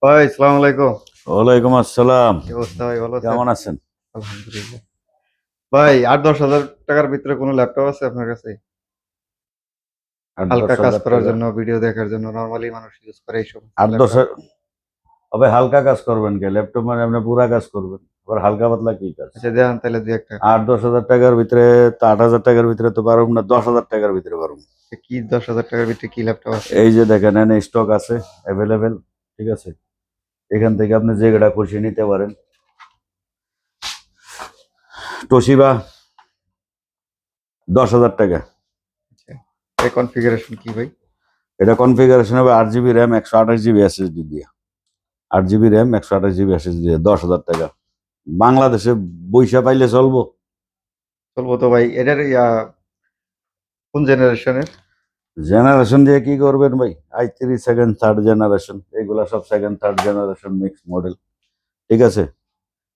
ভাই আসসালামু আলাইকুম। ওয়ালাইকুম আসসালাম। কি অবস্থা ভাই, ভালো আছেন? কেমন আছেন? আলহামদুলিল্লাহ। ভাই 8-10 হাজার টাকার ভিতরে কোনো ল্যাপটপ আছে আপনার কাছে? আট দশ হালকা কাজ হাজার করার টাকা জন্য, ভিডিও দেখার জন্য, নরমালি মানুষ ইউজ করে এই সমস্ত আট দশ ল্যাপটপ। হবে হালকা কাজ করবেন কে? ল্যাপটপ মানে আপনি পুরা কাজ করবেন, আবার হালকা পাতলা কি কাজ? আচ্ছা দেখান তাহলে দুই একটা। 8-10 হাজার টাকার ভিতরে তো 8 হাজার টাকার ভিতরে তো পারব না, 10 হাজার টাকার ভিতরে পারব। কি 10 হাজার টাকার ভিতরে কি ল্যাপটপ আছে? এই যে দেখেন এনে স্টক আছে অ্যাভেলেবেল, ঠিক আছে? এখান থেকে আপনি যে যেটা খুশি নিতে পারেন। তোশিবা 10 হাজার টাকা। আচ্ছা, এই কনফিগারেশন কি ভাই? এটা কনফিগারেশন হবে 8 জিবি র্যাম 128 জিবি এসএসডি দিয়ে। 8 জিবি র্যাম 128 জিবি এসএসডি দিয়ে 10 হাজার টাকা। বাংলাদেশে বইসা পাইলে চলবো? চলবো তো ভাই। এটার কোন জেনারেশনের? জেনারেশন দিয়ে কি করবেন ভাই? i3 সেকেন্ড থার্ড জেনারেশন, এগুলা সব second third generation mix model, ঠিক আছে?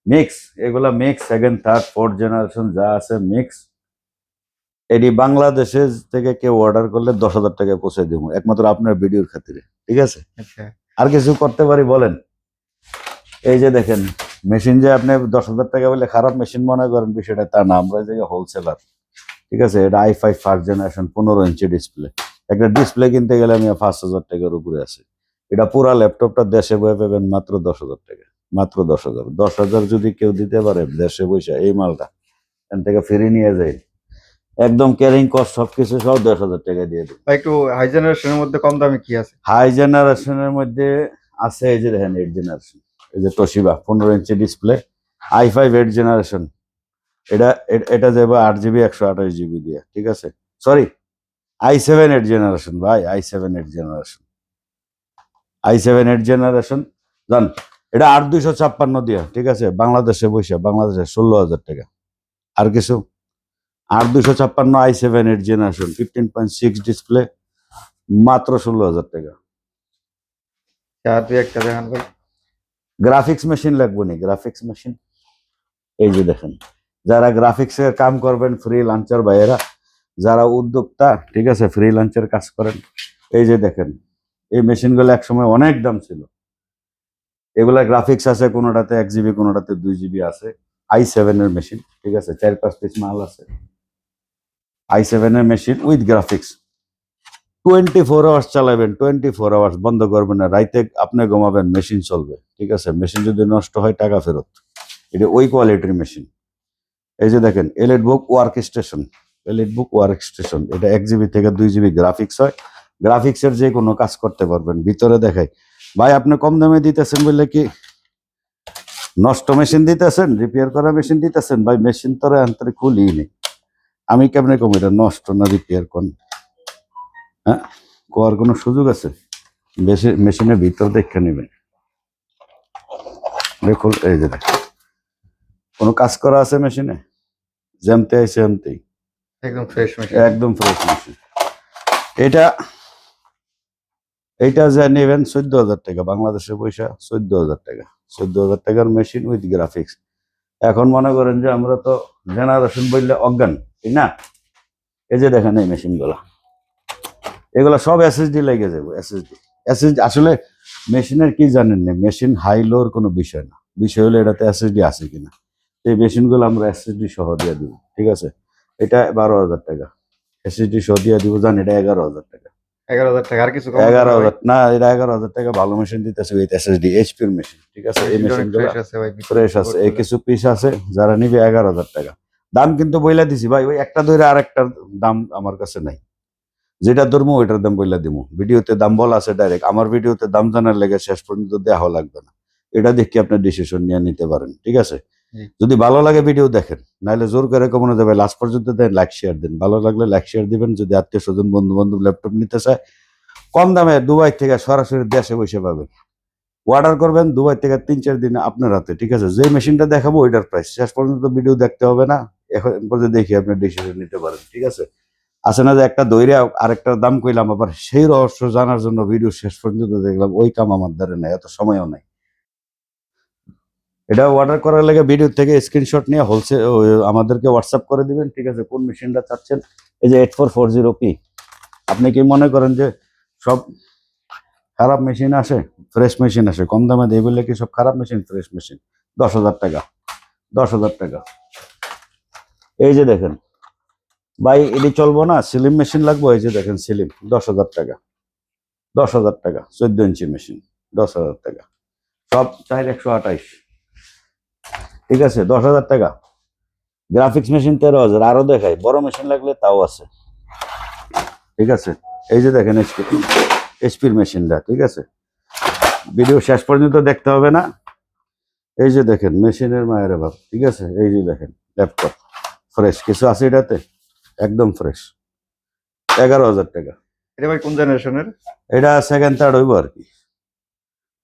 মিক্স, এগুলা mix second third fourth generation যা আছে মিক্স। এটি বাংলাদেশে থেকে কেউ অর্ডার করলে 10 হাজার টাকায় পৌঁছে দিব, একমাত্র আপনার ভিডিওর খাতিরে, ঠিক আছে? আচ্ছা আর কিছু করতে পারি বলেন? এই যে দেখেন মেশিন, যে আপনি 10 হাজার টাকা বলে খারাপ মেশিন মনে করেন, বিষয়টা তা না, আমরা যে হোলসেলার, ঠিক আছে? এটা i5 first generation 15 inch display. একটা ডিসপ্লে কিনতে গেলে আমি 5 হাজার টাকার উপরে আছে। এটা পুরা ল্যাপটপটা দেশে বয়ে পাবেন মাত্র 10 হাজার টাকা। মাত্র 10 হাজার। 10 হাজার যদি কেউ দিতে পারে দেশে বসে এই মালটা, এখান থেকে ফিরে নিয়ে যায়, একদম ক্যারিং কস্ট সবকিছু সব 10 হাজার টাকা দিয়ে দেবে। ভাই, একটু হাই জেনারেশনের মধ্যে কম দামে কি আছে? হাই জেনারেশনের মধ্যে আছে এই যে দেখেন 8 জেনারেশন, এই যে Toshiba 15 inch display, i5 8 generation. এটা যাবে 8 জিবি 128 জিবি দিয়ে, ঠিক আছে? সরি, i7 8 জেনারেশন ভাই, i7 8 জেনারেশন, i7 8 জেনারেশন জান। এটা 8256 দিয়া, ঠিক আছে? বাংলাদেশে বসে, বাংলাদেশে 16 হাজার টাকা। আর কিছু? 8256 i7 8 জেনারেশন 15.6 ডিসপ্লে, মাত্র 16 হাজার টাকা। আর দুই একটা দেখান ভাই। গ্রাফিক্স মেশিন লাগবে না? গ্রাফিক্স মেশিন এই যে দেখেন, যারা গ্রাফিক্সের কাম করবেন, ফ্রি লাঞ্চার ভাইয়েরা, যারা উদ্যোক্তা, ঠিক আছে, ফ্রি লাঞ্চের কাজ করেন, এই যে দেখেন এই মেশিনগুলো একসময় অনেক দাম ছিল। এগুলা গ্রাফিক্স আছে, কোনোটাতে 1 জিবি, কোনোটাতে 2 জিবি আছে। i7 এর মেশিন, ঠিক আছে? 4-5 পিস মাল আছে i7 এর মেশিন উইথ গ্রাফিক্স। 24 আওয়ার্স চালাবেন, 24 আওয়ার্স বন্ধ করবেন না, রাইতে আপনি ঘুমাবেন মেশিন চলবে, ঠিক আছে? মেশিন যদি নষ্ট হয় টাকা ফেরত। এটা ওই কোয়ালিটির মেশিন। এই যে দেখেন এলিট বুক ওয়ার্ক স্টেশন, এলিট বুক ওয়ার্ক স্টেশন, এটা 1 জিবি থেকে 2 জিবি গ্রাফিক্স হয়। গ্রাফিক্সের যে কোনো কাজ করতে পারবেন। ভিতরে দেখাই ভাই, আপনি কম দামে দিতেছেন বললে কি নষ্ট মেশিন দিতেছেন, রিপেয়ার করা মেশিন দিতেছেন? ভাই মেশিন তো আন্তরে খুলি নেই, আমি কেমনে কম এটা নষ্ট না রিপেয়ার কোন? হ্যাঁ, কোয়ার কোনো সুযোগ আছে? বেশি মেশিনের ভিতর দেখে নেবেন, দেখুন এই যে দেখেন কোনো কাজ করা আছে মেশিনে? যেমতে আইছে এমতেই, একদম ফ্রেশ মেশিন। একদম ফ্রেশ মেশিন। এটা এইটা যা নেবেন 14 হাজার টাকা, বাংলাদেশের পয়সা 14 হাজার টাকা। 14 হাজার টাকার মেশিন উইথ গ্রাফিক্স। এখন মনে করেন যে আমরা তো জেনারেশন বললে অজ্ঞান, ঠিক না? এই যে দেখেন এই মেশিনগুলা, এগুলা সব এসএসডি লেগে যাবে। এসএসডি আসলে মেশিনের কি জানেন না, মেশিন হাই লোর কোনো বিষয় না, বিষয় হলো এটাতে এসএসডি আছে কিনা। এই মেশিনগুলো আমরা এসএসডি সহ দিয়ে দিব, ঠিক আছে? এটা 12 হাজার টাকা এসএসডি সহ দিয়ে দিব, জান এটা 11 হাজার টাকা। 11 হাজার টাকা। আর কিছু কম হবে এগারো না ভাই? হাজার না, এটা 11 হাজার টাকা ভালো মেশিন দিতেছে উইথ এসএসডি, এইচপির মেশিন, ঠিক আছে? এই মেশিনটা অনেক মেশিনগুলো ফ্রেশ আছে ভাই, ফ্রেশ আছে, এই কিছু পিস আছে, যারা নিবে 11 হাজার টাকা। দাম কিন্তু বইলা দিছি ভাই, ওই একটা ধরে আর একটার দাম আমার কাছে নাই। যেটা ধরবো ওইটার দাম বইলা দিব, ভিডিওতে দাম বলা আছে ডাইরেক্ট। আমার ভিডিওতে দাম জানার লেগে শেষ পর্যন্ত দেওয়া লাগবে না, এটা দেখে আপনি ডিসিশন নিয়ে নিতে পারেন, ঠিক আছে? জি। যদি ভালো লাগে ভিডিও দেখেন, নাহলে জোর করে কমানো যাবে, লাস্ট পর্যন্ত দেন, লাইক শেয়ার দেন, ভালো লাগলে লাইক শেয়ার দিবেন। যদি আত্মীয় স্বজন বন্ধু বান্ধব ল্যাপটপ নিতে চায় কম দামে দুবাই থেকে সরাসরি দেশে বসে পাবেন, অর্ডার করবেন দুবাই থেকে 3-4 দিনে আপনার হাতে, ঠিক আছে? যে মেশিনটা দেখাবো ওইটার প্রাইস, শেষ পর্যন্ত ভিডিও দেখতে হবে না, এখন পর্যন্ত দেখি আপনি ডিসিশন নিতে পারেন, ঠিক আছে? আছে না যে একটা দৈরে আরেকটার দাম কইলাম, আবার সেই রহস্য জানার জন্য ভিডিও শেষ পর্যন্ত দেখলাম, ওই কাম আমার দ্বারা নাই, এত সময়ও নাই। এটা অর্ডার করার লাগে ভিডিও থেকে স্ক্রিনশট নিয়ে হোলসেল আমাদেরকে হোয়াটসঅ্যাপ করে দিবেন, ঠিক আছে? কোন মেশিনটা চাচ্ছেন। এই যে 8440P। আপনি কি মনে করেন যে সব খারাপ মেশিন আসে? ফ্রেশ মেশিন আসে কম দামে দিয়ে বললে কি সব খারাপ মেশিন? ফ্রেশ মেশিন 10,000 টাকা, 10,000 টাকা। এই যে দেখেন ভাই, এটি চলবো না, সিলিম মেশিন লাগবে। এই যে দেখেন সিলিম 10,000 টাকা, 10,000 টাকা। 14 ইঞ্চি মেশিন 10,000 টাকা। সব 4128, ঠিক আছে? 10,000 টাকা। Graphics machine 13,000। আরো দেখাই, বড় মেশিন লাগলে তাও আছে, ঠিক আছে? এই যে দেখেন এইচপির মেশিনটা, ঠিক আছে? ভিডিও শেষ পর্যন্ত দেখতে হবে না। এই যে দেখেন মেশিনের মায়ের ভাব, ঠিক আছে? এই যে দেখেন ল্যাপটপ ফ্রেশ, কিছু আছে এটাতে? একদম ফ্রেশ। 11,000 টাকা। এটা ভাই কোন জেনারেশনের? এটা সেকেন্ড থার্ড হইব আর কি।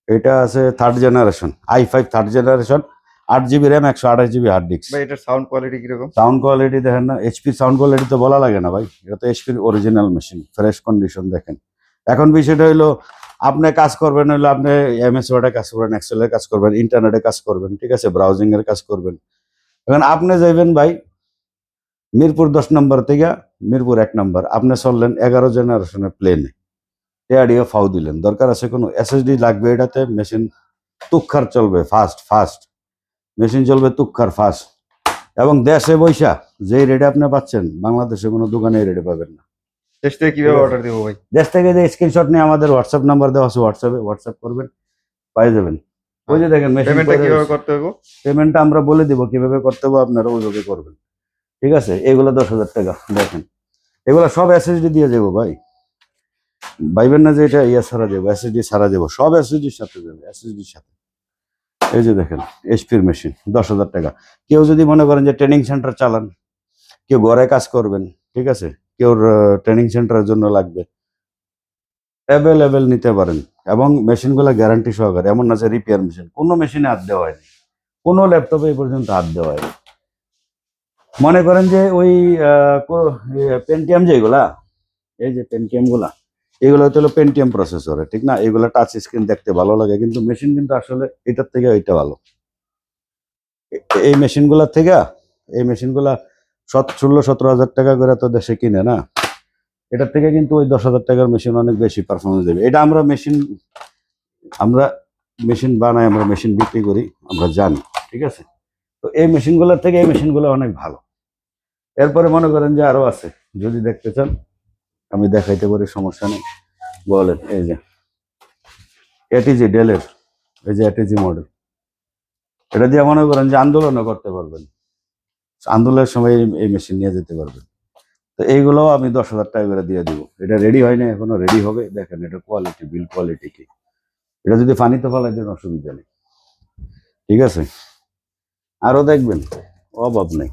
এটা আছে third generation, i5 third generation, 8 GB RAM, 128 GB hard disk. ভাই এটার সাউন্ড কোয়ালিটি কিরকম? সাউন্ড কোয়ালিটি দেখেন না, এইচপি সাউন্ড কোয়ালিটি তো বলা লাগে না ভাই, এটা তো এইচপির অরিজিনাল মেশিন, ফ্রেশ কন্ডিশন। দেখেন এখন বিষয়টা হইলো, আপনি কাজ করবেন হইলো, আপনি এমএস ওয়ার্ডে কাজ করবেন, এক্সেলের কাজ করবেন, ইন্টারনেটে কাজ করবেন, ঠিক আছে? ব্রাউজিং এর কাজ করবেন। এখন আপনি যাইবেন ভাই মিরপুর 10 নম্বর থেকে মিরপুর 1 নম্বর, আপনি চললেন 11 জেনারেশনের প্লেনে, টেয়াডিও ফাউ দিলেন, দরকার আছে কোনো এসএসডি লাগবে এটাতে? মেশিন তুক্ষার চলবে, ফাস্ট ফাস্ট মেশিন চলবে, তুক্ষার ফাস্ট। এবং দেশে বৈশা যে রেটে আপনি পাচ্ছেন, বাংলাদেশে কোনো দোকানে এই রেটে পাবেন না। দেশ থেকে কিভাবে ঠিক আছে। অর্ডার দিব ভাই? দেশ থেকে যে স্ক্রিনশট নিয়ে আমাদের হোয়াটসঅ্যাপ নাম্বার দেওয়া আছে, হোয়াটসঅ্যাপ করবেন, পাই যাবেন। ওই যে দেখেন মেশিন, পেমেন্টটা কিভাবে করতে হবে? পেমেন্টটা আমরা বলে দিব কিভাবে করতে হবে, আপনারা ওইভাবে করবেন, ঠিক আছে? এগুলো 10,000 টাকা। দেখেন এগুলো সব এসএসডি দিয়ে যাবো ভাই, ভাইবেন না যে এটা ইয়া ছাড়া যাবো, এসএসডি ছাড়া যাবো, সব এসএসডির সাথে যাবে, এসএসডির সাথে। এই যে দেখেন এইচপির মেশিন 10,000 টাকা। কেউ যদি মনে করেন যে ট্রেনিং সেন্টার চালান, কেউ ঘরে কাজ করবেন, ঠিক আছে? কেউ ট্রেনিং সেন্টারের জন্য লাগবে, অ্যাভেলেবেল নিতে পারেন। এবং মেশিনগুলো গ্যারান্টি সহকারে, এমন না যে রিপেয়ার মেশিন। কোনো মেশিনে হাত দেওয়া হয়নি, কোনো ল্যাপটপে এই পর্যন্ত হাত দেওয়া হয়নি। মনে করেন যে ওই পেন্টিয়াম যেগুলা, এই যে পেন্টিয়াম গুলা, এগুলো হলো পেন্টিয়াম প্রসেসরে, ঠিক না? এগুলো টাচ স্ক্রিন দেখতে ভালো লাগে, কিন্তু মেশিন কিন্তু আসলে এটার থেকে ওইটা ভালো। এই মেশিনগুলোর থেকে, এই মেশিনগুলা 16-17 হাজার টাকা করে তো দেশে কিনে না, এটার থেকে কিন্তু ওই 10,000 টাকার মেশিন অনেক বেশি পারফরমেন্স দেবে। এটা আমরা মেশিন বানাই, আমরা মেশিন বিক্রি করি, আমরা জানি, ঠিক আছে? তো এই মেশিনগুলোর থেকে এই মেশিনগুলো অনেক ভালো। এরপরে মনে করেন যে আরো আছে, যদি দেখতে চান আমি দেখাইতে পারি, সমস্যা নেই, বলেন। এই যে এটিজি ডেলের, এই যে এটিজি মডেল, এটা দিয়ে মনে করেন যে আন্দোলনও করতে পারবেন, আন্দোলনের সময় এই মেশিন নিয়ে যেতে পারবেন। তো এইগুলো আমি 10,000 টাকা করে দিয়ে দিব। এটা রেডি হয় না এখনো, রেডি হবে। দেখেন এটা কোয়ালিটি, বিল কোয়ালিটি কি, এটা যদি পানিতে ফেলাই দেন অসুবিধা নেই, ঠিক আছে? আরো দেখবেন অভাব নেই,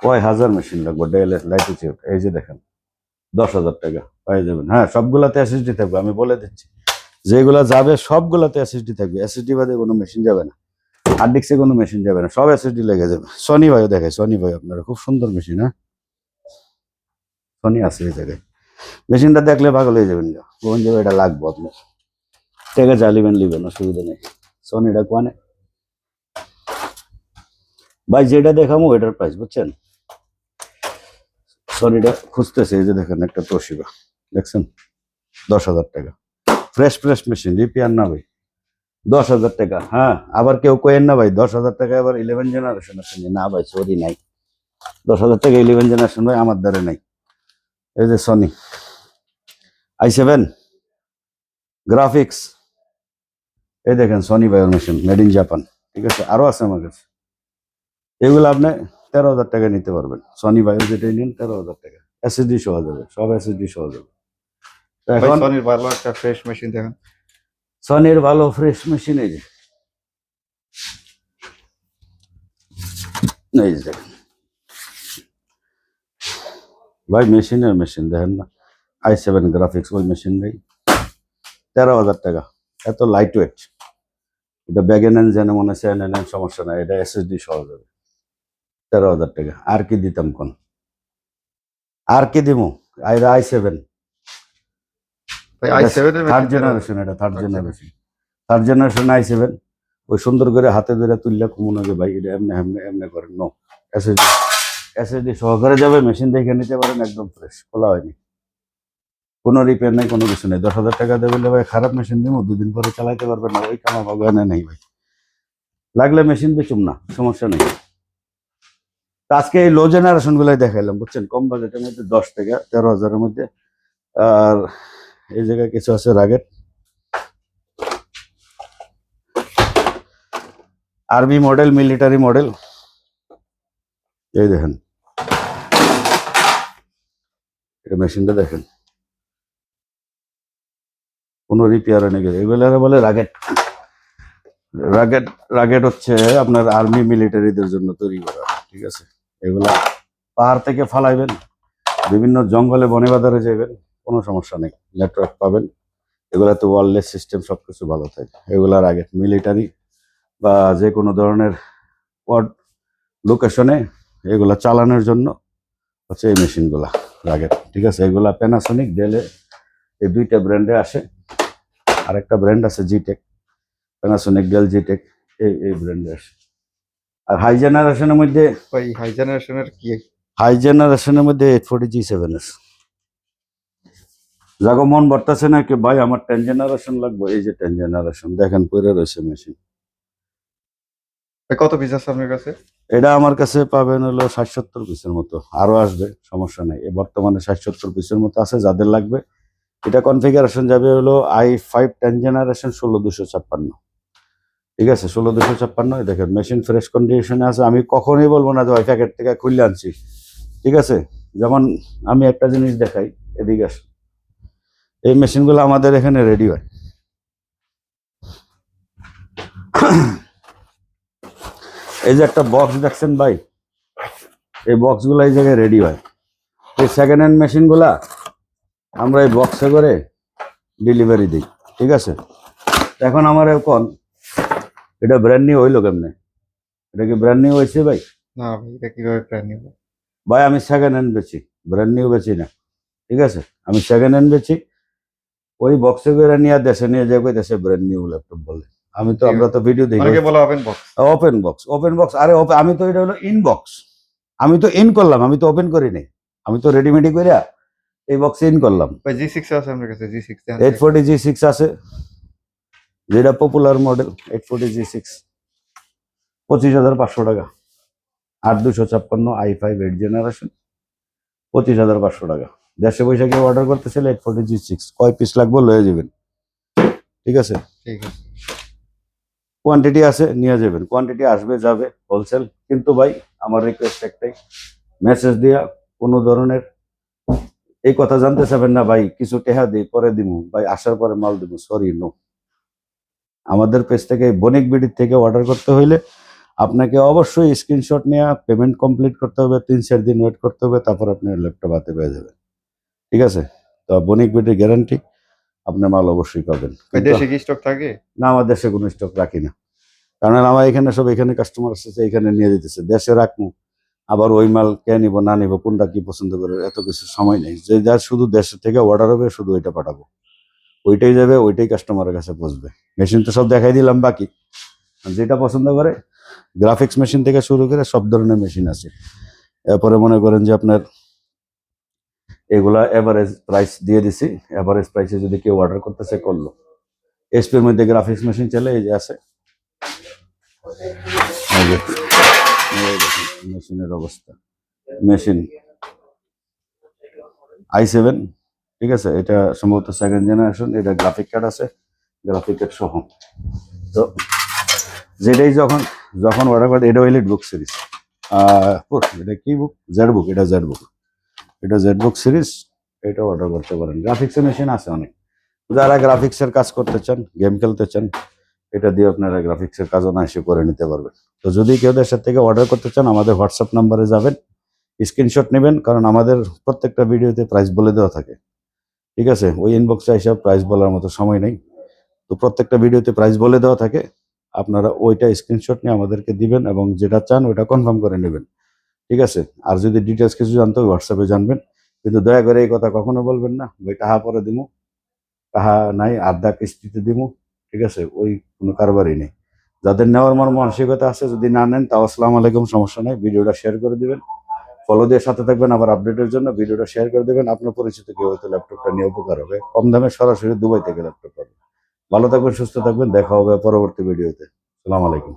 কয় হাজার মেশিন লাগবে ডেলের লাইটিচিউড। এই যে দেখেন 10,000 টাকা পাই যাবেন। হ্যাঁ, সবগুলাতে এসএসডি থাকবে, আমি বলে দিচ্ছি। যেগুলা যাবে সবগুলাতে এসএসডি থাকবে, এসএসডি বাদে কোনো মেশিন যাবে না, হার্ড ডিস্কে কোনো মেশিন যাবে না, সব এসএসডি লেগে যাবে। সনি ভাইও দেখে, সনি ভাই আপনারা খুব সুন্দর মেশিন। হ্যাঁ, সনি আছে এই জায়গায়, মেশিনটা দেখলে পাগল হয়ে যাবেন, কোন যাবে এটা লাগবো আপনার, ঠিক আছে? লিবেন অসুবিধা নেই। সনিটা কোয়ানে ভাই, যেটা দেখাবো এটার প্রাইস বুঝছেন। সনিটা খুঁজতেছে, এই যে দেখেন একটা তোশিবা, দেখছেন? 10,000 টাকা, ফ্রেশ মেশিন, রিপেয়ার না ভাই, 10,000 টাকা। হ্যাঁ, আবার কেউ কোয়েন না ভাই 10,000 টাকা আবার 11 জেনারেশন আছে না ভাই, সরি নাই। 10,000 টাকা 11 জেনারেশন ভাই আমার দ্বারে নাই। এই যে সনি i7 গ্রাফিক্স, এই দেখেন সনি ভাইয়ের মেশিন, মেড ইন জাপান, ঠিক আছে? আরো আছে আমার কাছে, এগুলো আপনি 13,000 টাকা নিতে পারবেন। সনি ভাইয়ের যেটা নিন 13,000 টাকা, এসএসডি সহ যাবে, সব এসএসডি সহ যাবে। তো ভাই এখন সনির ভালো একটা ফ্রেশ মেশিন দেখেন। সনির ভালো ফ্রেশ মেশিন এই যে দেখেন ভাই, মেশিন দেখেন না, i7 গ্রাফিক্স, ওই মেশিন নেই, 13,000 টাকা, এত লাইট ওয়েট। এটা ব্যাগে নেন, যেন মনে হয় নেন, সমস্যা নাই, এটা এসএসডি সহ যাবে, 13,000 টাকা। আর কি দিতাম কোন, আর কি দিব? i7 ভাই i7 এর থার্ড মেশিন জেনারেশন, এটা থার্ড জেনারেশন i7, ওই সুন্দর করে হাতে ধরে তুললে কমন আগে ভাই এটা এমনি এমনি এমনি করেন নো। এসএসডি এসএসডি সহকারে যাবে, মেশিন দেখে নিতে পারেন, একদম ফ্রেশ, খোলা হয়নি, কোনো রিপেয়ার নেই, কোনো কিছু নেই। 10,000 টাকা দেবেন ভাই, খারাপ মেশিন দিব, 2 দিন পরে চালাইতে পারবেন না, ওই কামা বাগানে নেই ভাই। লাগলে মেশিন বেচুম না, সমস্যা নেই। তো আজকে এই লো জেনারেশন গুলাই দেখাইলাম, বুঝছেন, কম বাজেটের মধ্যে 10 থেকে 13,000-এর মধ্যে। আর এই জায়গায় কিছু আছে rugged, army model, military model, এই দেখেন, এটা মেশিনটা দেখেন, কোনো রিপেয়ার নেই, এগুলো বলে রাগেট। রাগেট রাগেট হচ্ছে আপনার আর্মি মিলিটারিদের জন্য তৈরি করা, ঠিক আছে। এগুলা পাহাড় থেকে ফালাইবেন, বিভিন্ন জঙ্গলে বনে বাজারে যাবেন, কোনো সমস্যা নেই, নেটওয়ার্ক পাবেন। এগুলাতে ওয়্যারলেস সিস্টেম সবকিছু ভালো থাকে। এগুলা রাগেট মিলিটারি বা যে কোনো ধরনের ওয়ার্ড লোকেশনে এগুলা চালানোর জন্য হচ্ছে এই মেশিনগুলা রাগেট, ঠিক আছে। এগুলা প্যানাসোনিক, ডেলে, এই দুইটা ব্র্যান্ডে আসে। আরেকটা ব্র্যান্ড আছে জিটেক, প্যানাসোনিক, ডেল, জিটেক, এই ব্র্যান্ডে আসে। আর হাই জেনারেশনের মধ্যে, ভাই হাই জেনারেশনের কি? হাই জেনারেশনের মধ্যে 840G7S। যাগো মন বর্তাছে না কি ভাই আমার 10 জেনারেশন লাগবে, এই যে 10 জেনারেশন দেখেন পড়ে রয়েছে মেশিন। ভাই কত পিস আছে আপনার কাছে? এটা আমার কাছে পাবেন হলো 60-70 পিসের মতো, আরো আসবে, সমস্যা নেই। বর্তমানে 60-70 পিসের মতো আছে, যাদের লাগবে। এটা কনফিগারেশন যাবে হলো i5 10 জেনারেশন 16256, ঠিক আছে, 16256। দেখেন মেশিন ফ্রেশ কন্ডিশনে আছে। আমি কখনোই বলবো না যে ওই প্যাকেট থেকে খুললে আনছি, ঠিক আছে। যেমন আমি একটা জিনিস দেখাই, এদিকে আসে, এই মেশিনগুলো আমাদের এখানে রেডি হয়। এই যে একটা বক্স দেখছেন ভাই, এই বক্সগুলো এই জায়গায় রেডি হয়। এই সেকেন্ড হ্যান্ড মেশিনগুলা আমরা এই বক্সে করে ডেলিভারি দিই, ঠিক আছে। এখন আমার এখন এটা ব্র্যান্ড নিউ হইলো কেমনে? এটা কি ব্র্যান্ড নিউ হয়েছে ভাই? না ভাই, এটা কিভাবে ব্র্যান্ড নিউ? ভাই আমি সেকেন্ড হ্যান্ড বেচি, ব্র্যান্ড নিউ বেচি না, ঠিক আছে। আমি সেকেন্ড হ্যান্ড বেচি, ওই বক্সে করে নিয়ে দেশে নিয়ে যাবে, দেশে ব্র্যান্ড নিউ ল্যাপটপ বলে। আমি তো, আমরা তো ভিডিও দেখি অনেকে বলা open box. Open box, open box, আরে আমি তো এটা হলো ইন বক্স, আমি তো ইন করলাম, আমি তো ওপেন করি নাই, আমি তো রেডিমেডি করে এই বক্সে ইন করলাম। ভাই জি6 আছে আপনার কাছে? জি6 840G6 আছে, যেটা পপুলার মডেল। 840G6 25,500 টাকা, 8256 i5 8 জেনারেশন, 25,500 টাকা। দেশে পয়সা কেউ অর্ডার করতে চাইলে 840G6 কয় পিস লাগবে লয়ে যাবেন, ঠিক আছে। ঠিক আছে। কোয়ান্টিটি আছে, নিয়ে যাবেন, কোয়ান্টিটি আসবে যাবে হোলসেল। কিন্তু ভাই আমার রিকোয়েস্ট একটাই, মেসেজ দিয়া কোনো ধরনের এই কথা জানতে চাবেন না ভাই কিছু টেহা দিই পরে দিমু, ভাই আসার পরে মাল দিব, সরি নো। আমাদের পেজ থেকে বণিক বিডির থেকে অর্ডার করতে হইলে আপনাকে অবশ্যই স্ক্রিনশট নিয়ে পেমেন্ট কমপ্লিট করতে হবে, 3-4 দিন ওয়েট করতে হবে, তারপর আপনি ল্যাপটপ হাতে পেয়ে যাবেন, ঠিক আছে। তো বণিক বিডির গ্যারান্টি, আপনার মাল অবশ্যই পাবেন। ভাই দেশে কি স্টক থাকে? না, আমার দেশে কোনো স্টক রাখি না, কারণ আমার এখানে সব, এখানে কাস্টমার আসছে, এখানে নিয়ে যেতেছে, দেশে রাখবো আবার ওই মাল কে নিবো না নিবো, কোনটা কি পছন্দ করে, এত কিছু সময় নেই। যে যা শুধু দেশের থেকে অর্ডার হবে শুধু ওইটা পাঠাবো, ওইটাই যাবে, ওইটাই কাস্টমারের কাছে পৌঁছবে। মেশিন তো সব দেখাই দিলাম, বাকি যেটা পছন্দ করে, গ্রাফিক্স মেশিন থেকে শুরু করে সব ধরনের মেশিন আছে। এরপরে মনে করেন যে আপনার এগুলা এভারেজ প্রাইস দিয়ে দিছি, এভারেজ প্রাইসে যদি কেউ অর্ডার করতেছে করলো। এসপির মধ্যে গ্রাফিক্স মেশিন চলে, এই যে আছে, মেশিনের অবস্থা, মেশিন i7, ঠিক আছে। এটা সম্ভবত সেকেন্ড জেনারেশন, এটা গ্রাফিক কার্ড আছে, গ্রাফিক কার্ড সহ। তো যেটাই যখন যখন অর্ডার করে, এটা হইলে বুক সিরিজ, এটা কি বুক, জেড বুক, এটা জেড বুক, এটা জেড বুক সিরিজ, এটা অর্ডার করতে পারেন। গ্রাফিক্সের মেশিন আছে অনেক, যারা গ্রাফিক্সের কাজ করতে চান, গেম খেলতে চান, এটা দিয়ে আপনারা গ্রাফিক্সের কাজও না এসে করে নিতে পারবেন। তো যদি কেউ দেশের থেকে অর্ডার করতে চান, আমাদের হোয়াটসঅ্যাপ নাম্বারে যাবেন, স্ক্রিনশট নেবেন, কারণ আমাদের প্রত্যেকটা ভিডিওতে প্রাইস বলে দেওয়া থাকে, ঠিক আছে। ওই ইনবক্সে হিসাব প্রাইস বলার মতো সময় নেই, তো প্রত্যেকটা ভিডিওতে প্রাইস বলে দেওয়া থাকে, আপনারা ওইটা স্ক্রিনশট নিয়ে আমাদেরকে দিবেন এবং যেটা চান ওইটা কনফার্ম করে নেবেন, ঠিক আছে। আর যদি ডিটেলস কিছু জানতে হয় হোয়াটসঅ্যাপে জানবেন, কিন্তু দয়া করে এই কথা কখনো বলবেন না ভাই টাহা পরে দিমু, টাহা নাই আধা কিস্তিতে দিমু, ঠিক আছে, ওই কোনো কারবারই নেই। যাদের নেওয়ার মন মানসিকতা আছে, যদি না নেন তাও আসসালামু আলাইকুম, সমস্যা নেই। ভিডিওটা শেয়ার করে দিবেন, ফলো দিয়ে সাথে থাকবেন। আবার আপডেটের জন্য ভিডিওটা শেয়ার করে দেবেন। আপনার পরিচিত কেউ হয়তো ল্যাপটপটা নিয়ে উপকার হবে। কম দামে সরাসরি দুবাই থেকে ল্যাপটপ পাবেন। ভালো থাকবেন, সুস্থ থাকবেন, দেখা হবে পরবর্তী ভিডিওতে। আসসালামু আলাইকুম।